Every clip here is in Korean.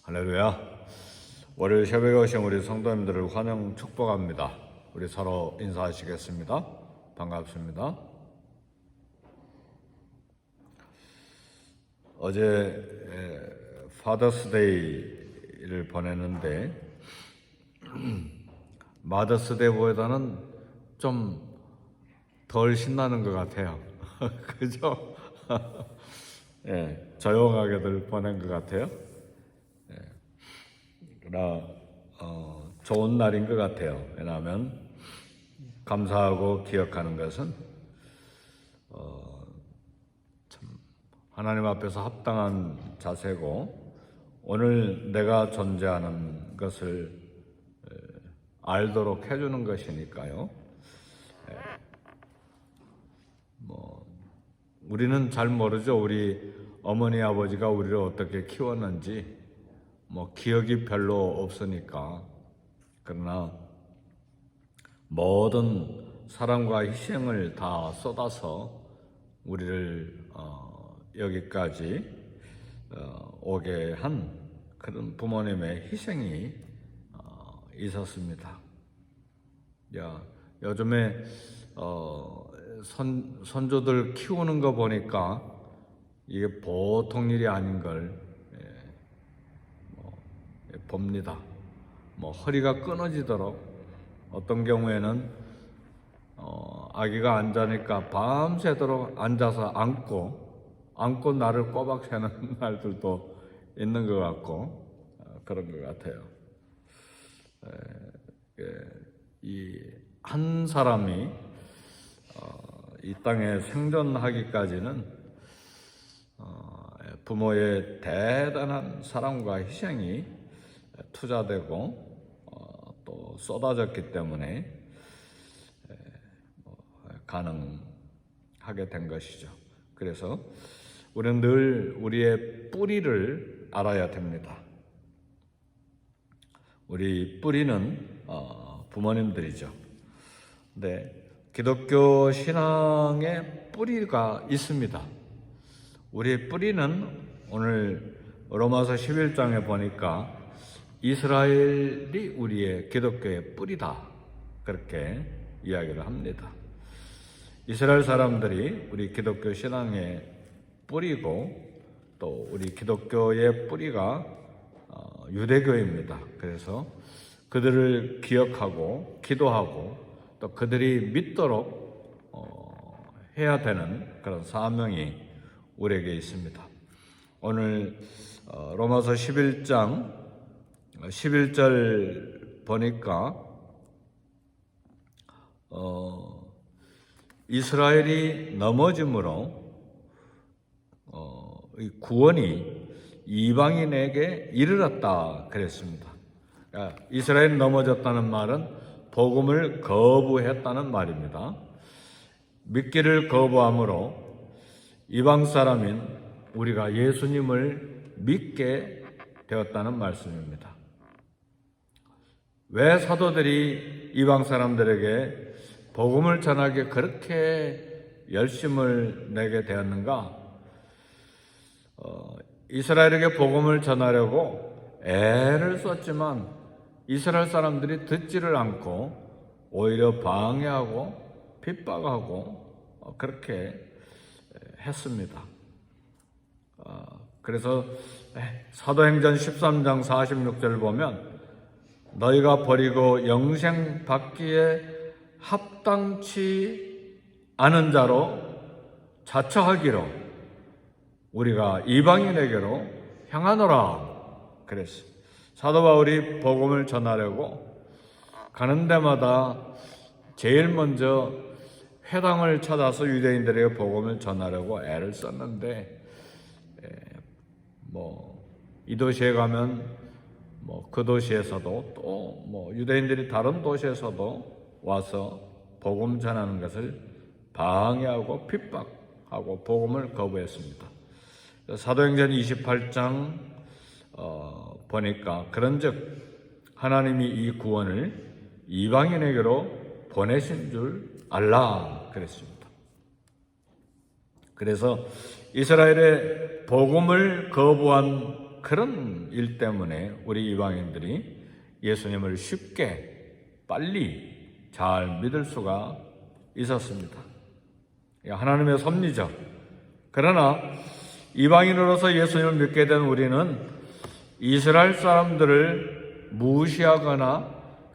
할렐루야. 월요일 새벽에 오신 우리 성도님들을 환영 축복합니다. 우리 서로 인사하시겠습니다. 반갑습니다. 어제 파더스데이를 보냈는데 마더스데이보다는 좀 덜 신나는 것 같아요. 그죠? 조용하게들 보낸 것 같아요. 그러나 좋은 날인 것 같아요. 왜냐하면 감사하고 기억하는 것은 참 하나님 앞에서 합당한 자세고, 오늘 내가 존재하는 것을 알도록 해주는 것이니까요. 우리는 잘 모르죠. 우리 어머니 아버지가 우리를 어떻게 키웠는지 기억이 별로 없으니까. 그러나 모든 사랑과 희생을 다 쏟아서 우리를 여기까지 오게 한 그런 부모님의 희생이 있었습니다. 요즘에 손주들 키우는 거 보니까 이게 보통 일이 아닌 걸 봅니다. 허리가 끊어지도록, 어떤 경우에는 아기가 안 자니까 밤새도록 앉아서 안고 나를 꼬박 새는 날들도 있는 것 같고, 그런 것 같아요. 이 한 사람이 이 땅에 생존하기까지는 부모의 대단한 사랑과 희생이 투자되고 또 쏟아졌기 때문에 가능하게 된 것이죠. 그래서 우리는 늘 우리의 뿌리를 알아야 됩니다. 우리 뿌리는 부모님들이죠. 근데 기독교 신앙의 뿌리가 있습니다. 우리의 뿌리는 오늘 로마서 11장에 보니까 이스라엘이 우리의 기독교의 뿌리다, 그렇게 이야기를 합니다. 이스라엘 사람들이 우리 기독교 신앙의 뿌리고, 또 우리 기독교의 뿌리가 유대교입니다. 그래서 그들을 기억하고 기도하고 또 그들이 믿도록 해야 되는 그런 사명이 우리에게 있습니다. 오늘 로마서 11장 11절 보니까 이스라엘이 넘어짐으로 구원이 이방인에게 이르렀다 그랬습니다. 그러니까 이스라엘이 넘어졌다는 말은 복음을 거부했다는 말입니다. 믿기를 거부함으로 이방 사람인 우리가 예수님을 믿게 되었다는 말씀입니다. 왜 사도들이 이방 사람들에게 복음을 전하기에 그렇게 열심을 내게 되었는가? 이스라엘에게 복음을 전하려고 애를 썼지만 이스라엘 사람들이 듣지를 않고 오히려 방해하고 핍박하고 그렇게 했습니다. 그래서 사도행전 13장 46절을 보면 너희가 버리고 영생 받기에 합당치 않은 자로 자처하기로 우리가 이방인에게로 향하노라 그랬어요. 사도 바울이 복음을 전하려고 가는 데마다 제일 먼저 회당을 찾아서 유대인들에게 복음을 전하려고 애를 썼는데, 이 도시에 가면 그 도시에서도 또 유대인들이 다른 도시에서도 와서 복음 전하는 것을 방해하고 핍박하고 복음을 거부했습니다. 사도행전 28장 보니까 그런즉 하나님이 이 구원을 이방인에게로 보내신 줄 알라 그랬습니다. 그래서 이스라엘의 복음을 거부한 그런 일 때문에 우리 이방인들이 예수님을 쉽게 빨리 잘 믿을 수가 있었습니다. 하나님의 섭리죠. 그러나 이방인으로서 예수님을 믿게 된 우리는 이스라엘 사람들을 무시하거나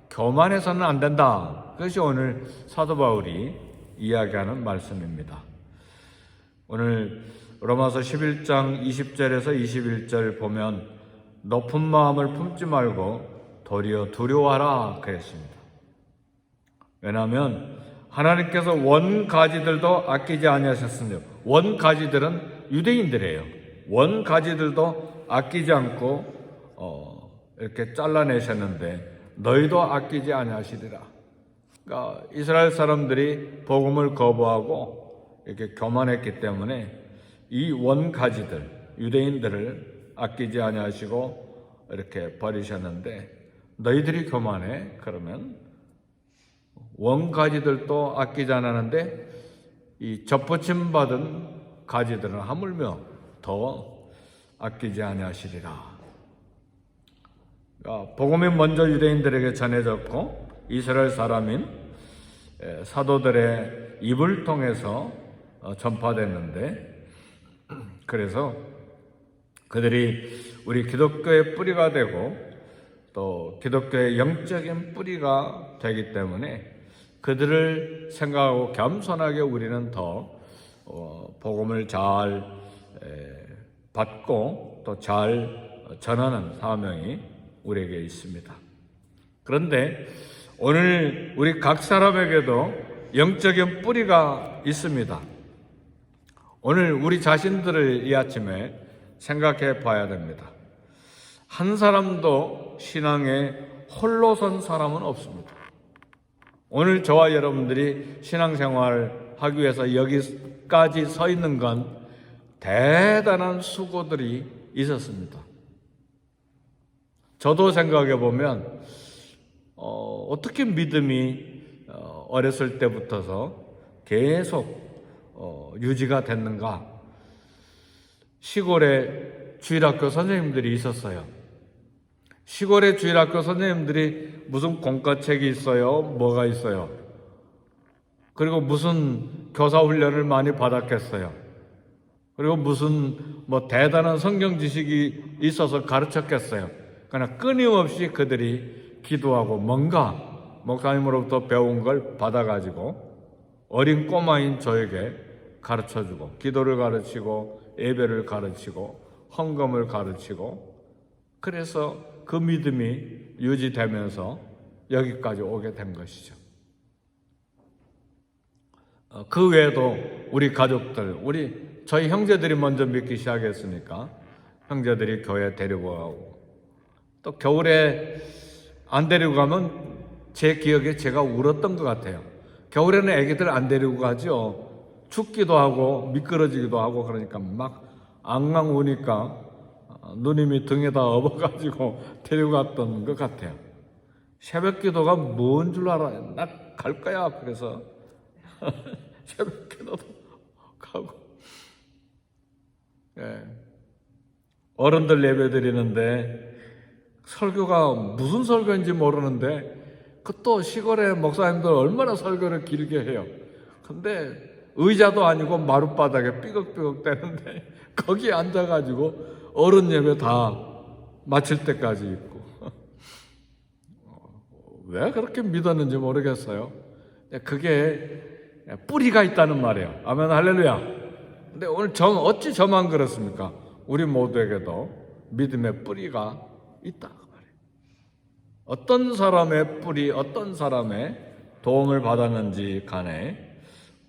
교만해서는 안 된다. 그것이 오늘 사도 바울이 이야기하는 말씀입니다. 오늘 로마서 11장 20절에서 21절 보면 높은 마음을 품지 말고 도리어 두려워하라 그랬습니다. 왜냐하면 하나님께서 원가지들도 아끼지 아니하셨으며, 원가지들은 유대인들이에요. 원가지들도 아끼지 않고 이렇게 잘라내셨는데 너희도 아끼지 아니하시리라. 그러니까 이스라엘 사람들이 복음을 거부하고 이렇게 교만했기 때문에 이 원가지들, 유대인들을 아끼지 아니하시고 이렇게 버리셨는데, 너희들이 교만해? 그러면 원가지들도 아끼지 않았는데 이 접붙임 받은 가지들은 하물며 더 아끼지 아니하시리라. 그러니까 복음이 먼저 유대인들에게 전해졌고 이스라엘 사람인 사도들의 입을 통해서 전파됐는데, 그래서 그들이 우리 기독교의 뿌리가 되고 또 기독교의 영적인 뿌리가 되기 때문에 그들을 생각하고 겸손하게 우리는 더 복음을 잘 받고 또 잘 전하는 사명이 우리에게 있습니다. 그런데 오늘 우리 각 사람에게도 영적인 뿌리가 있습니다. 오늘 우리 자신들을 이 아침에 생각해 봐야 됩니다. 한 사람도 신앙에 홀로 선 사람은 없습니다. 오늘 저와 여러분들이 신앙생활 하기 위해서 여기까지 서 있는 건 대단한 수고들이 있었습니다. 저도 생각해 보면 어떻게 믿음이 어렸을 때부터서 계속 유지가 됐는가. 시골에 주일학교 선생님들이 있었어요. 시골의 주일학교 선생님들이 무슨 공과책이 있어요? 뭐가 있어요? 그리고 무슨 교사훈련을 많이 받았겠어요? 그리고 무슨 대단한 성경 지식이 있어서 가르쳤겠어요? 그러나 끊임없이 그들이 기도하고 뭔가 목사님으로부터 배운 걸 받아가지고 어린 꼬마인 저에게 가르쳐주고, 기도를 가르치고 예배를 가르치고 헌금을 가르치고, 그래서 그 믿음이 유지되면서 여기까지 오게 된 것이죠. 그 외에도 우리 가족들, 저희 형제들이 먼저 믿기 시작했으니까 형제들이 교회 데리고 가고, 또 겨울에 안 데리고 가면 제 기억에 제가 울었던 것 같아요. 겨울에는 애기들 안 데리고 가죠. 춥기도 하고 미끄러지기도 하고 그러니까 막 앙앙 우니까 누님이 등에다 업어가지고 데리고 갔던 것 같아요. 새벽 기도가 뭔 줄 알아? 나 갈 거야. 그래서 새벽 기도도 가고. 어른들 예배 드리는데 설교가 무슨 설교인지 모르는데 그 또 시골의 목사님들 얼마나 설교를 길게 해요. 근데 의자도 아니고 마룻바닥에 삐걱삐걱 대는데 거기에 앉아가지고 어른 예배 다 마칠 때까지 있고. 왜 그렇게 믿었는지 모르겠어요. 그게 뿌리가 있다는 말이에요. 아멘, 할렐루야. 근데 오늘 어찌 저만 그렇습니까? 우리 모두에게도 믿음의 뿌리가 있다 말이에요. 어떤 사람의 뿌리, 어떤 사람의 도움을 받았는지 간에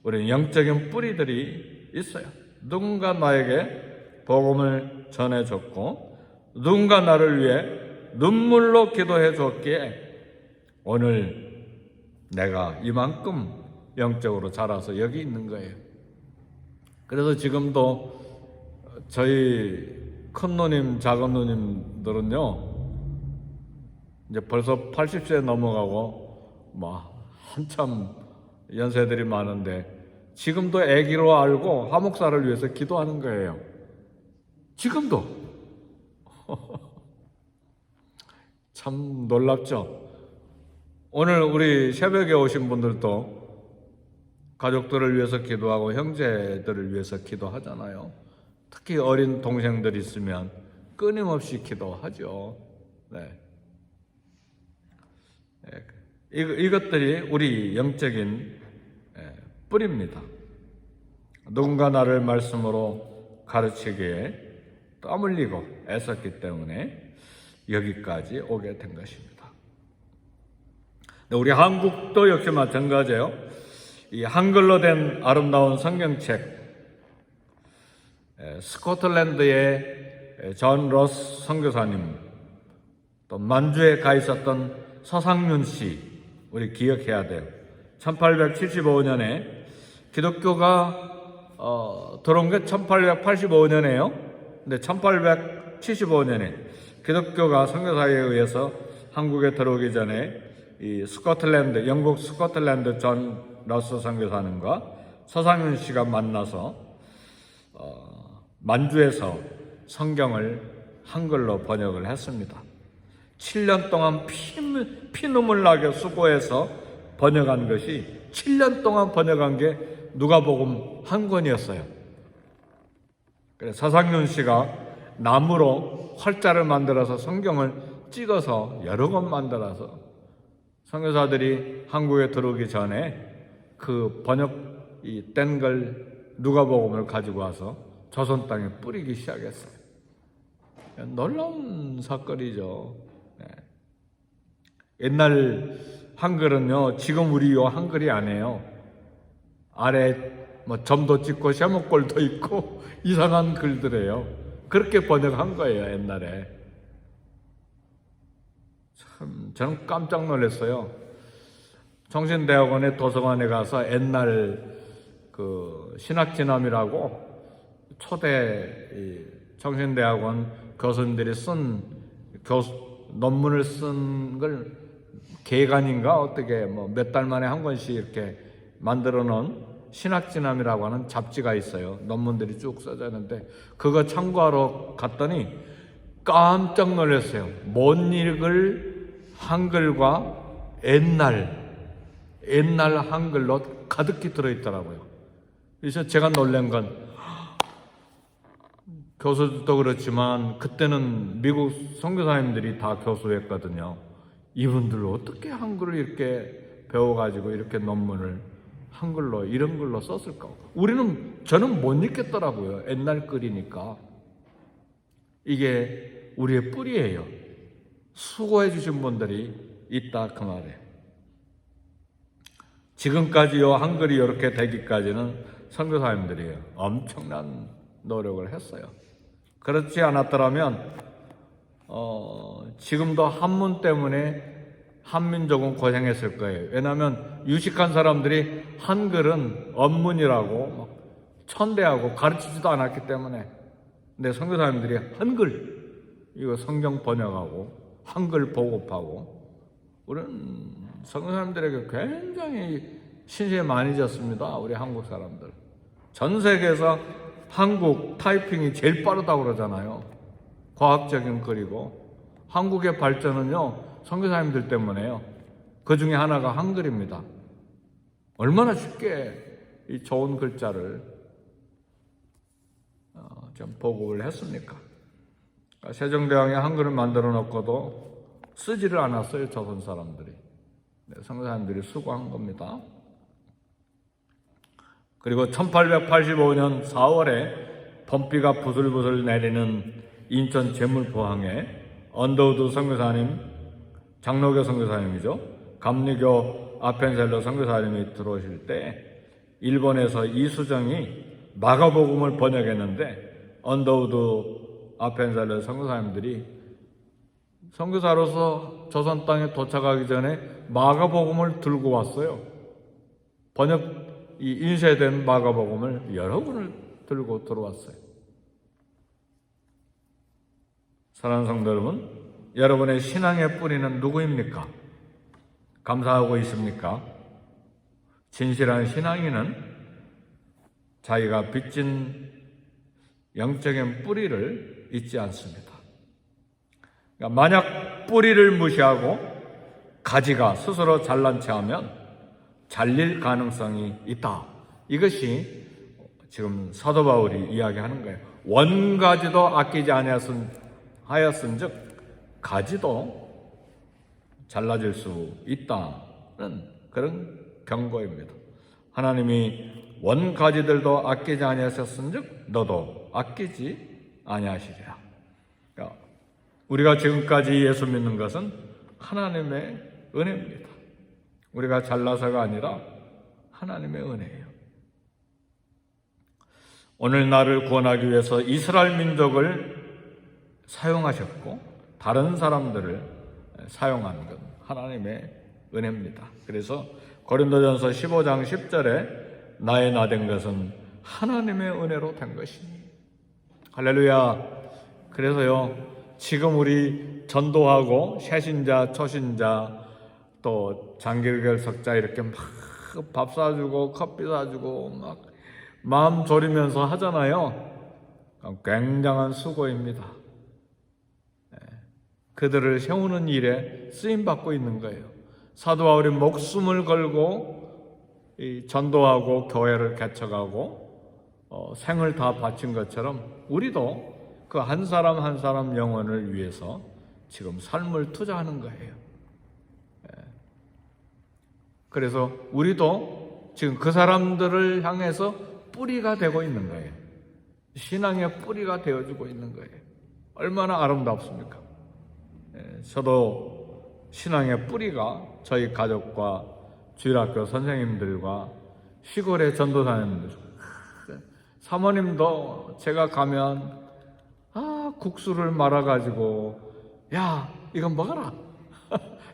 우리는 영적인 뿌리들이 있어요. 누군가 나에게 복음을 전해줬고, 누군가 나를 위해 눈물로 기도해 줬기에 오늘 내가 이만큼 영적으로 자라서 여기 있는 거예요. 그래서 지금도 저희 큰 누님, 작은 누님들은요, 이제 벌써 80세 넘어가고 한참 연세들이 많은데 지금도 아기로 알고 화목사를 위해서 기도하는 거예요. 지금도. 참 놀랍죠? 오늘 우리 새벽에 오신 분들도 가족들을 위해서 기도하고 형제들을 위해서 기도하잖아요. 특히 어린 동생들 있으면 끊임없이 기도하죠. 네. 이것들이 우리 영적인 뿌리입니다. 누군가 나를 말씀으로 가르치기에 땀 흘리고 애썼기 때문에 여기까지 오게 된 것입니다. 우리 한국도 역시 마찬가지예요. 이 한글로 된 아름다운 성경책, 스코틀랜드의 존 로스 선교사님, 또 만주에 가 있었던 서상윤 씨, 우리 기억해야 돼요. 1875년에 기독교가 들어온 게 1885년이에요. 근데 1875년에 기독교가 선교사에 의해서 한국에 들어오기 전에 이 스코틀랜드, 영국 스코틀랜드 존 로스 선교사님과 서상윤 씨가 만나서 만주에서 성경을 한글로 번역을 했습니다. 7년 동안 피눈물 나게 수고해서 번역한 것이 7년 동안 번역한 게 누가복음 한 권이었어요. 그래서 서상윤 씨가 나무로 활자를 만들어서 성경을 찍어서 여러 권 만들어서 선교사들이 한국에 들어오기 전에 그 번역이 된 걸 누가복음을 가지고 와서 조선 땅에 뿌리기 시작했어요. 놀라운 사건이죠. 네. 옛날 한글은요, 지금 우리 요 한글이 아니에요. 아래 점도 찍고 샤목골도 있고 이상한 글들이에요. 그렇게 번역한 거예요, 옛날에. 참 저는 깜짝 놀랐어요. 정신대학원의 도서관에 가서 옛날 그 신학진엄이라고 초대 정신대학원 교수님들이 쓴 논문을 쓴 걸 개간인가 어떻게 몇 달 만에 한 권씩 이렇게 만들어 놓은 신학진엄이라고 하는 잡지가 있어요. 논문들이 쭉 써져 있는데 그거 참고하러 갔더니 깜짝 놀랐어요. 못 읽을 한글과 옛날 한글로 가득히 들어있더라고요. 그래서 제가 놀란 건 교수도 그렇지만 그때는 미국 선교사님들이 다 교수였거든요. 이분들 어떻게 한글을 이렇게 배워가지고 이렇게 논문을 한글로 이런 글로 썼을까? 저는 못 읽겠더라고요. 옛날 글이니까. 이게 우리의 뿌리예요. 수고해 주신 분들이 있다 그 말이에요. 지금까지요 한글이 이렇게 되기까지는 선교사님들이 엄청난 노력을 했어요. 그렇지 않았더라면 지금도 한문 때문에 한민족은 고생했을 거예요. 왜냐하면 유식한 사람들이 한글은 언문이라고 천대하고 가르치지도 않았기 때문에. 근데 선교사님들이 한글 이거 성경 번역하고 한글 보급하고 우리는 선교사님들에게 굉장히 신세 많이 졌습니다. 우리 한국 사람들. 전 세계에서 한국 타이핑이 제일 빠르다고 그러잖아요. 과학적인 글이고 한국의 발전은요 선교사님들 때문에요. 그 중에 하나가 한글입니다. 얼마나 쉽게 이 좋은 글자를 좀 보급을 했습니까? 세종대왕이 한글을 만들어 놓고도 쓰지를 않았어요. 조선 사람들이. 선교사님들이 수고한 겁니다. 그리고 1885년 4월에 봄비가 부슬부슬 내리는 인천 제물포항에 언더우드 선교사님, 장로교 선교사님이죠. 감리교 아펜셀러 선교사님이 들어오실 때 일본에서 이수정이 마가복음을 번역했는데 언더우드 아펜셀러 선교사님들이 선교사로서 조선 땅에 도착하기 전에 마가복음을 들고 왔어요. 이 인쇄된 마가복음을 여러 권을 들고 들어왔어요. 사랑하는 성도 여러분, 여러분의 신앙의 뿌리는 누구입니까? 감사하고 있습니까? 진실한 신앙인은 자기가 빚진 영적인 뿌리를 잊지 않습니다. 그러니까 만약 뿌리를 무시하고 가지가 스스로 잘난 체하면 잘릴 가능성이 있다. 이것이 지금 사도 바울이 이야기하는 거예요. 원가지도 아끼지 하였은즉 가지도 잘라질 수 있다는 그런 경고입니다. 하나님이 원가지들도 아끼지 아니하셨은즉 너도 아끼지 아니하시리라. 그러니까 우리가 지금까지 예수 믿는 것은 하나님의 은혜입니다. 우리가 잘나서가 아니라 하나님의 은혜예요. 오늘 나를 구원하기 위해서 이스라엘 민족을 사용하셨고 다른 사람들을 사용하는 건 하나님의 은혜입니다. 그래서 고린도전서 15장 10절에 나의 나 된 것은 하나님의 은혜로 된 것이니. 할렐루야. 그래서요, 지금 우리 전도하고 새신자, 초신자, 또 장기결석자 이렇게 막 밥 사주고 커피 사주고 막 마음 졸이면서 하잖아요. 굉장한 수고입니다. 그들을 세우는 일에 쓰임받고 있는 거예요. 사도 바울이 목숨을 걸고 전도하고 교회를 개척하고 생을 다 바친 것처럼 우리도 그 한 사람 한 사람 영혼을 위해서 지금 삶을 투자하는 거예요. 그래서 우리도 지금 그 사람들을 향해서 뿌리가 되고 있는 거예요. 신앙의 뿌리가 되어주고 있는 거예요. 얼마나 아름답습니까? 저도 신앙의 뿌리가 저희 가족과 주일학교 선생님들과 시골의 전도사님들, 사모님도 제가 가면 국수를 말아가지고 야 이건 먹어라.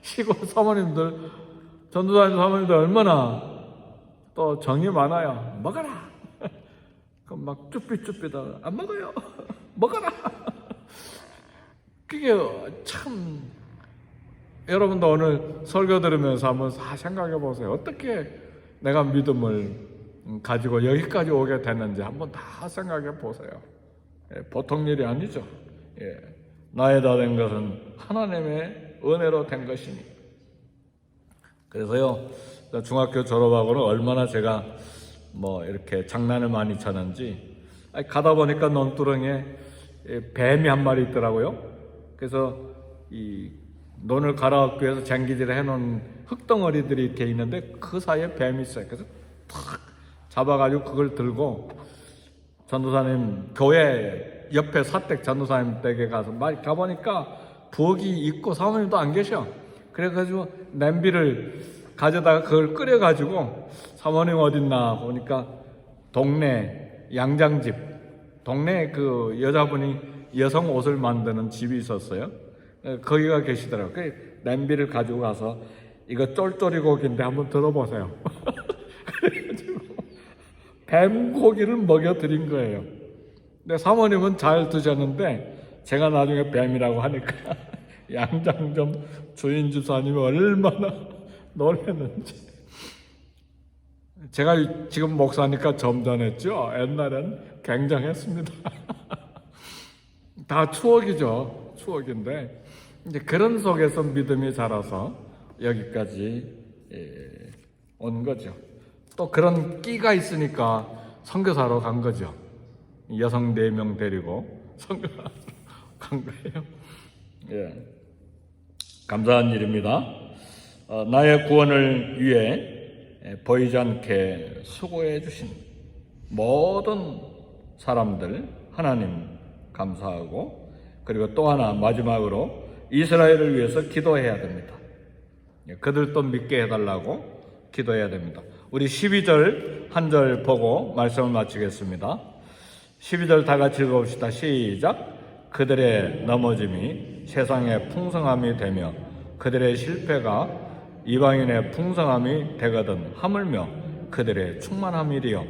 시골 사모님들, 전도사님 사모님들 얼마나 또 정이 많아요. 먹어라. 그럼 막 쭈삣쭈삣 안 먹어요. 먹어라. 그게 참, 여러분도 오늘 설교 들으면서 한번 생각해 보세요. 어떻게 내가 믿음을 가지고 여기까지 오게 됐는지 한번 다 생각해 보세요. 보통 일이 아니죠. 나의 다 된 것은 하나님의 은혜로 된 것이니. 그래서요, 중학교 졸업하고는 얼마나 제가 이렇게 장난을 많이 쳤는지, 가다 보니까 논두렁에 뱀이 한 마리 있더라고요. 그래서 이 논을 갈아엎기 위해서 쟁기질을 해놓은 흙덩어리들이 이렇게 있는데 그 사이에 뱀이 있어요. 그래서 탁 잡아가지고 그걸 들고 전도사님 교회 옆에 사택 전도사님 댁에 가보니까 부엌이 있고 사모님도 안 계셔. 그래가지고 냄비를 가져다가 그걸 끓여가지고 사모님 어딨나 보니까 동네 양장집, 동네 그 여자분이 여성 옷을 만드는 집이 있었어요. 거기가 계시더라고요. 그 냄비를 가지고 가서 이거 쫄쫄이 고기인데 한번 들어보세요. 그래가지고 뱀고기를 먹여드린 거예요. 근데 사모님은 잘 드셨는데 제가 나중에 뱀이라고 하니까 양장점 주인 집사님이 얼마나 놀랐는지. 제가 지금 목사니까 점잖했죠. 옛날엔 굉장했습니다. 다 추억이죠. 추억인데 이제 그런 속에서 믿음이 자라서 여기까지 온 거죠. 또 그런 끼가 있으니까 선교사로 간 거죠. 여성 4명 데리고 선교사로 간 거예요. 감사한 일입니다. 나의 구원을 위해 보이지 않게 수고해 주신 모든 사람들 하나님 감사하고, 그리고 또 하나 마지막으로 이스라엘을 위해서 기도해야 됩니다. 그들도 믿게 해달라고 기도해야 됩니다. 우리 12절 한 절 보고 말씀을 마치겠습니다. 12절 다 같이 읽어봅시다. 시작. 그들의 넘어짐이 세상의 풍성함이 되며 그들의 실패가 이방인의 풍성함이 되거든 하물며 그들의 충만함이리요.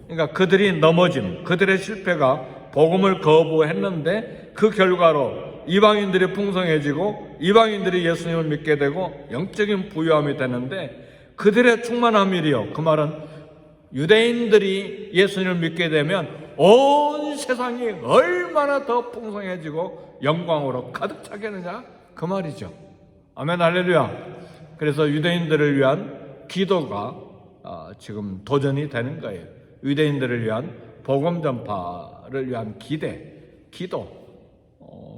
그러니까 그들이 넘어짐, 그들의 실패가 복음을 거부했는데 그 결과로 이방인들이 풍성해지고 이방인들이 예수님을 믿게 되고 영적인 부유함이 되는데 그들의 충만함이리요. 그 말은 유대인들이 예수님을 믿게 되면 온 세상이 얼마나 더 풍성해지고 영광으로 가득 차겠느냐 그 말이죠. 아멘 할렐루야. 그래서 유대인들을 위한 기도가 지금 도전이 되는 거예요. 유대인들을 위한 복음 전파를 위한 기도,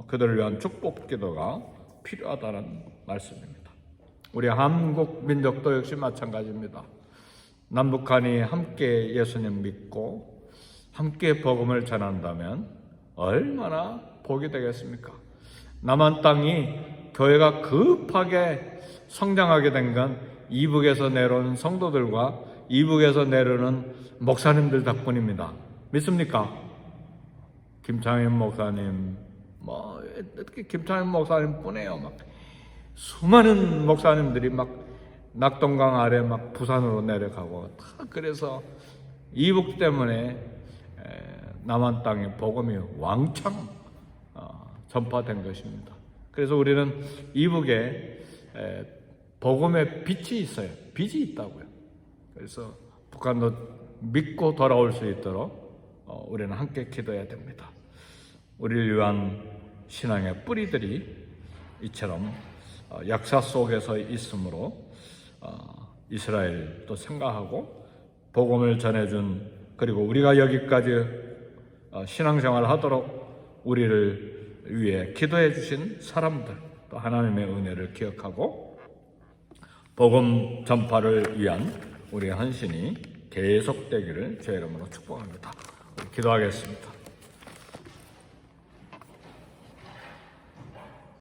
그들을 위한 축복 기도가 필요하다는 말씀입니다. 우리 한국 민족도 역시 마찬가지입니다. 남북한이 함께 예수님 믿고 함께 복음을 전한다면 얼마나 복이 되겠습니까? 남한 땅이 교회가 급하게 성장하게 된 건 이북에서 내려오는 성도들과 이북에서 내려오는 목사님들 덕분입니다. 믿습니까? 김창현 목사님, 어떻게 김창현 목사님 뿐이에요. 막 수많은 목사님들이 막 낙동강 아래 막 부산으로 내려가고 다 그래서 이북 때문에 남한 땅에 복음이 왕창 전파된 것입니다. 그래서 우리는 이북에 복음의 빛이 있어요. 빛이 있다고요. 그래서 북한도 믿고 돌아올 수 있도록 우리는 함께 기도해야 됩니다. 우리를 위한 신앙의 뿌리들이 이처럼 역사 속에서 있으므로 이스라엘도 생각하고 복음을 전해준, 그리고 우리가 여기까지 신앙생활을 하도록 우리를 위해 기도해 주신 사람들, 또 하나님의 은혜를 기억하고 복음 전파를 위한 우리의 헌신이 계속되기를 주의 이름으로 축복합니다. 기도하겠습니다.